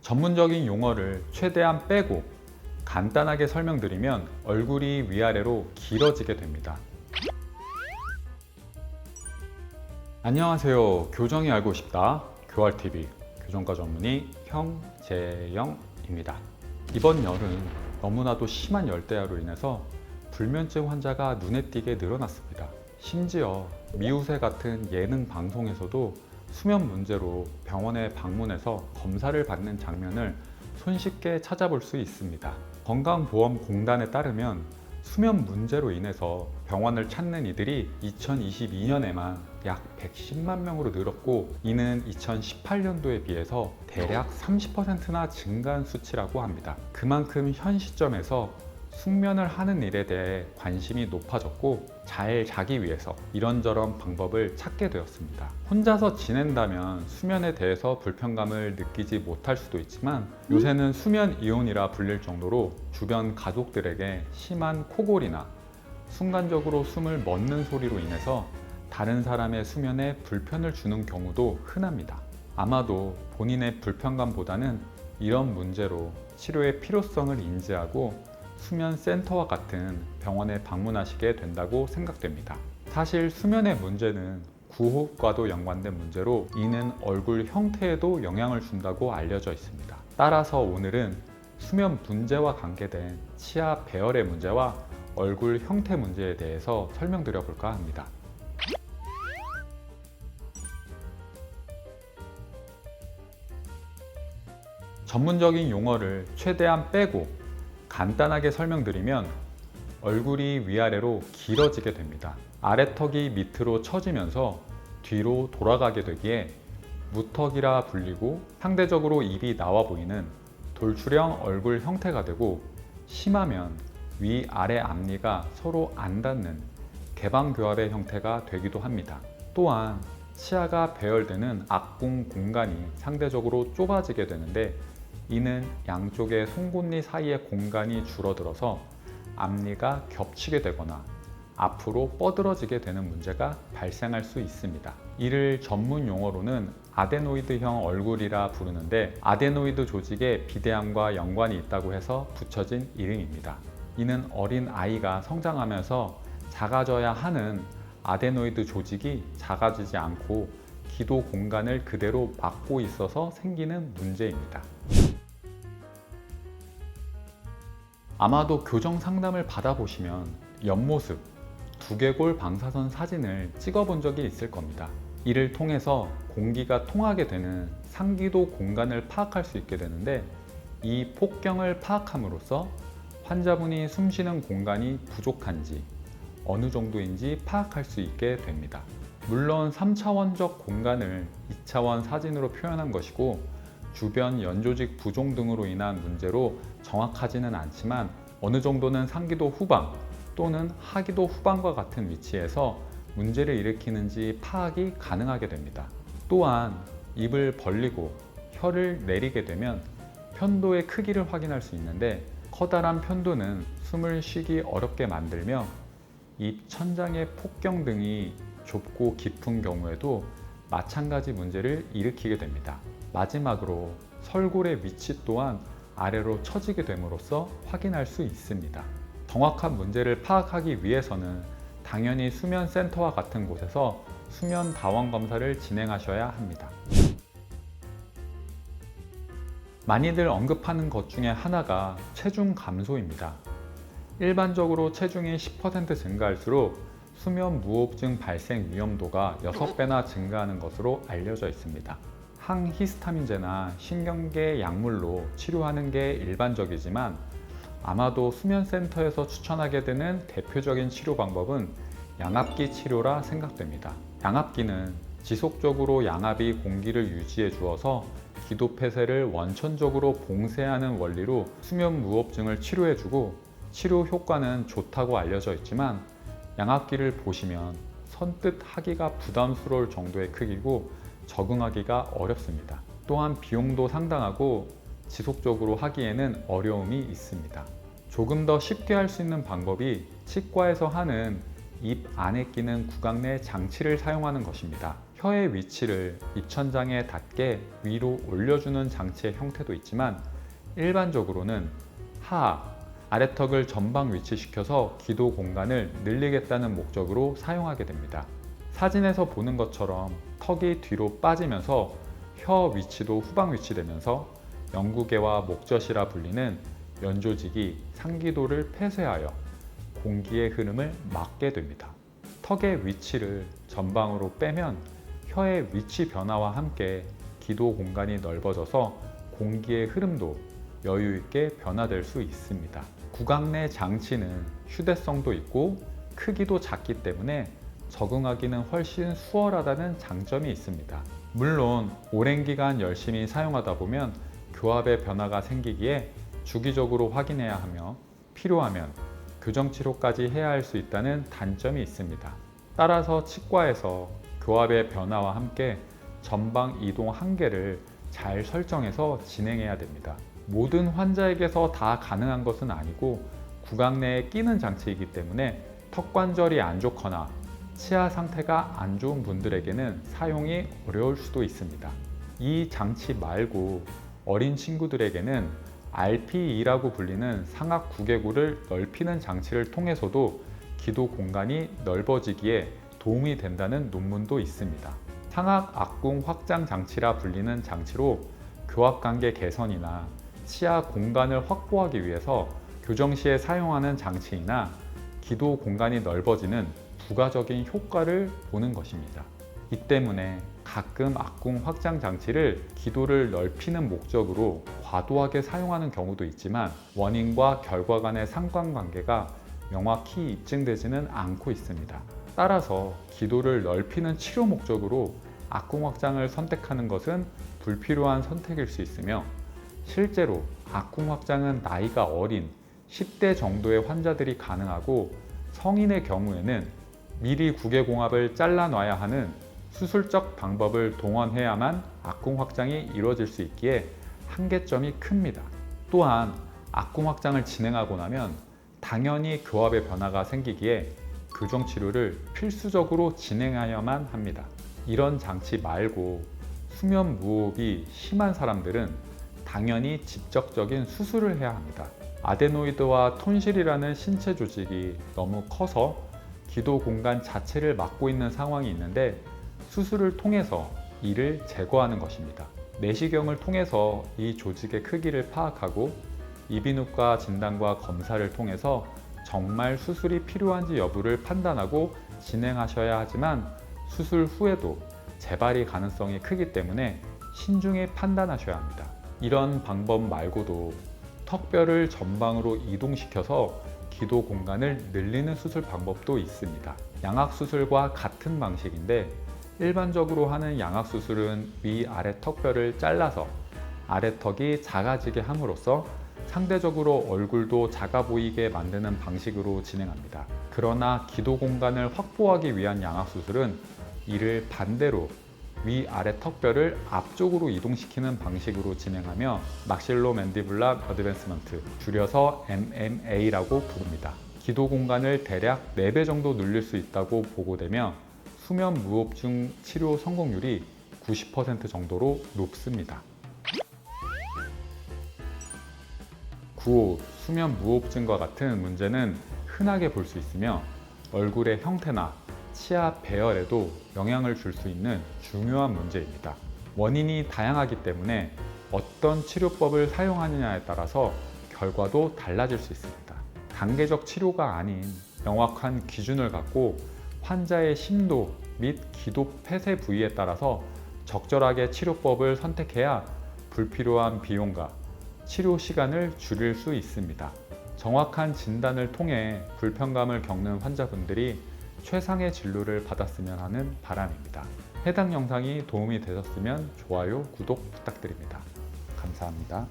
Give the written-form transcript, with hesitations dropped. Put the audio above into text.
전문적인 용어를 최대한 빼고 간단하게 설명드리면 얼굴이 위아래로 길어지게 됩니다. 안녕하세요. 교정이 알고 싶다. 교활TV 교정과 전문의 형재영입니다. 이번 여름 너무나도 심한 열대야로 인해서 불면증 환자가 눈에 띄게 늘어났습니다. 심지어 미우새 같은 예능 방송에서도 수면 문제로 병원에 방문해서 검사를 받는 장면을 손쉽게 찾아볼 수 있습니다. 건강보험공단에 따르면 수면 문제로 인해서 병원을 찾는 이들이 2022년에만 약 110만 명으로 늘었고, 이는 2018년도에 비해서 대략 30%나 증가한 수치라고 합니다. 그만큼 현 시점에서 숙면을 하는 일에 대해 관심이 높아졌고, 잘 자기 위해서 이런저런 방법을 찾게 되었습니다. 혼자서 지낸다면 수면에 대해서 불편감을 느끼지 못할 수도 있지만, 요새는 수면 이온이라 불릴 정도로 주변 가족들에게 심한 코골이나 순간적으로 숨을 멎는 소리로 인해서 다른 사람의 수면에 불편을 주는 경우도 흔합니다. 아마도 본인의 불편감보다는 이런 문제로 치료의 필요성을 인지하고 수면센터와 같은 병원에 방문하시게 된다고 생각됩니다. 사실 수면의 문제는 구호흡과도 연관된 문제로 이는 얼굴 형태에도 영향을 준다고 알려져 있습니다. 따라서 오늘은 수면 문제와 관계된 치아 배열의 문제와 얼굴 형태 문제에 대해서 설명드려 볼까 합니다. 전문적인 용어를 최대한 빼고 간단하게 설명드리면 얼굴이 위아래로 길어지게 됩니다. 아래턱이 밑으로 처지면서 뒤로 돌아가게 되기에 무턱이라 불리고 상대적으로 입이 나와 보이는 돌출형 얼굴 형태가 되고, 심하면 위아래 앞니가 서로 안 닿는 개방교합의 형태가 되기도 합니다. 또한 치아가 배열되는 악궁 공간이 상대적으로 좁아지게 되는데, 이는 양쪽의 송곳니 사이의 공간이 줄어들어서 앞니가 겹치게 되거나 앞으로 뻗어지게 되는 문제가 발생할 수 있습니다. 이를 전문 용어로는 아데노이드형 얼굴이라 부르는데, 아데노이드 조직의 비대함과 연관이 있다고 해서 붙여진 이름입니다. 이는 어린 아이가 성장하면서 작아져야 하는 아데노이드 조직이 작아지지 않고 기도 공간을 그대로 막고 있어서 생기는 문제입니다. 아마도 교정 상담을 받아보시면 옆모습, 두개골 방사선 사진을 찍어본 적이 있을 겁니다. 이를 통해서 공기가 통하게 되는 상기도 공간을 파악할 수 있게 되는데, 이 폭경을 파악함으로써 환자분이 숨쉬는 공간이 부족한지 어느 정도인지 파악할 수 있게 됩니다. 물론 3차원적 공간을 2차원 사진으로 표현한 것이고, 주변 연조직 부종 등으로 인한 문제로 정확하지는 않지만 어느 정도는 상기도 후방 또는 하기도 후방과 같은 위치에서 문제를 일으키는지 파악이 가능하게 됩니다. 또한 입을 벌리고 혀를 내리게 되면 편도의 크기를 확인할 수 있는데, 커다란 편도는 숨을 쉬기 어렵게 만들며 입 천장의 폭경 등이 좁고 깊은 경우에도 마찬가지 문제를 일으키게 됩니다. 마지막으로 설골의 위치 또한 아래로 처지게 됨으로써 확인할 수 있습니다. 정확한 문제를 파악하기 위해서는 당연히 수면센터와 같은 곳에서 수면 다원 검사를 진행하셔야 합니다. 많이들 언급하는 것 중에 하나가 체중 감소입니다. 일반적으로 체중이 10% 증가할수록 수면 무호흡증 발생 위험도가 6배나 증가하는 것으로 알려져 있습니다. 항히스타민제나 신경계 약물로 치료하는 게 일반적이지만, 아마도 수면센터에서 추천하게 되는 대표적인 치료 방법은 양압기 치료라 생각됩니다. 양압기는 지속적으로 양압이 공기를 유지해 주어서 기도 폐쇄를 원천적으로 봉쇄하는 원리로 수면 무호흡증을 치료해 주고, 치료 효과는 좋다고 알려져 있지만 양압기를 보시면 선뜻 하기가 부담스러울 정도의 크기고 적응하기가 어렵습니다. 또한 비용도 상당하고 지속적으로 하기에는 어려움이 있습니다. 조금 더 쉽게 할 수 있는 방법이 치과에서 하는 입 안에 끼는 구강 내 장치를 사용하는 것입니다. 혀의 위치를 입천장에 닿게 위로 올려주는 장치의 형태도 있지만 일반적으로는 하악, 아래턱을 전방 위치시켜서 기도 공간을 늘리겠다는 목적으로 사용하게 됩니다. 사진에서 보는 것처럼 턱이 뒤로 빠지면서 혀 위치도 후방 위치되면서 영구개와 목젖이라 불리는 연조직이 상기도를 폐쇄하여 공기의 흐름을 막게 됩니다. 턱의 위치를 전방으로 빼면 혀의 위치 변화와 함께 기도 공간이 넓어져서 공기의 흐름도 여유 있게 변화될 수 있습니다. 구강 내 장치는 휴대성도 있고 크기도 작기 때문에 적응하기는 훨씬 수월하다는 장점이 있습니다. 물론 오랜 기간 열심히 사용하다 보면 교합의 변화가 생기기에 주기적으로 확인해야 하며 필요하면 교정 치료까지 해야 할 수 있다는 단점이 있습니다. 따라서 치과에서 교합의 변화와 함께 전방 이동 한계를 잘 설정해서 진행해야 됩니다. 모든 환자에게서 다 가능한 것은 아니고 구강 내에 끼는 장치이기 때문에 턱관절이 안 좋거나 치아 상태가 안 좋은 분들에게는 사용이 어려울 수도 있습니다. 이 장치 말고 어린 친구들에게는 RPE라고 불리는 상악 구개구를 넓히는 장치를 통해서도 기도 공간이 넓어지기에 도움이 된다는 논문도 있습니다. 상악 악궁 확장 장치라 불리는 장치로 교합관계 개선이나 치아 공간을 확보하기 위해서 교정 시에 사용하는 장치이나 기도 공간이 넓어지는 부가적인 효과를 보는 것입니다. 이 때문에 가끔 악궁 확장 장치를 기도를 넓히는 목적으로 과도하게 사용하는 경우도 있지만 원인과 결과 간의 상관관계가 명확히 입증되지는 않고 있습니다. 따라서 기도를 넓히는 치료 목적으로 악궁 확장을 선택하는 것은 불필요한 선택일 수 있으며 실제로 악궁 확장은 나이가 어린 10대 정도의 환자들이 가능하고 성인의 경우에는 미리 구개공합을 잘라놔야 하는 수술적 방법을 동원해야만 악궁 확장이 이루어질 수 있기에 한계점이 큽니다. 또한 악궁 확장을 진행하고 나면 당연히 교합의 변화가 생기기에 교정 치료를 필수적으로 진행하여야만 합니다. 이런 장치 말고 수면 무호흡이 심한 사람들은 당연히 직접적인 수술을 해야 합니다. 아데노이드와 톤실이라는 신체 조직이 너무 커서 기도 공간 자체를 막고 있는 상황이 있는데 수술을 통해서 이를 제거하는 것입니다. 내시경을 통해서 이 조직의 크기를 파악하고 이비인후과 진단과 검사를 통해서 정말 수술이 필요한지 여부를 판단하고 진행하셔야 하지만 수술 후에도 재발이 가능성이 크기 때문에 신중히 판단하셔야 합니다. 이런 방법 말고도 턱뼈를 전방으로 이동시켜서 기도 공간을 늘리는 수술 방법도 있습니다. 양악수술과 같은 방식인데 일반적으로 하는 양악수술은 위아래 턱뼈를 잘라서 아래턱이 작아지게 함으로써 상대적으로 얼굴도 작아 보이게 만드는 방식으로 진행합니다. 그러나 기도 공간을 확보하기 위한 양악수술은 이를 반대로 위아래 턱뼈를 앞쪽으로 이동시키는 방식으로 진행하며 막실로맨디블라 어드밴스먼트, 줄여서 MMA라고 부릅니다. 기도 공간을 대략 4배 정도 늘릴 수 있다고 보고되며 수면 무호흡증 치료 성공률이 90% 정도로 높습니다. 구호흡, 수면 무호흡증과 같은 문제는 흔하게 볼 수 있으며 얼굴의 형태나 치아 배열에도 영향을 줄 수 있는 중요한 문제입니다. 원인이 다양하기 때문에 어떤 치료법을 사용하느냐에 따라서 결과도 달라질 수 있습니다. 단계적 치료가 아닌 명확한 기준을 갖고 환자의 심도 및 기도 폐쇄 부위에 따라서 적절하게 치료법을 선택해야 불필요한 비용과 치료 시간을 줄일 수 있습니다. 정확한 진단을 통해 불편감을 겪는 환자분들이 최상의 진료를 받았으면 하는 바람입니다. 해당 영상이 도움이 되셨으면 좋아요, 구독 부탁드립니다. 감사합니다.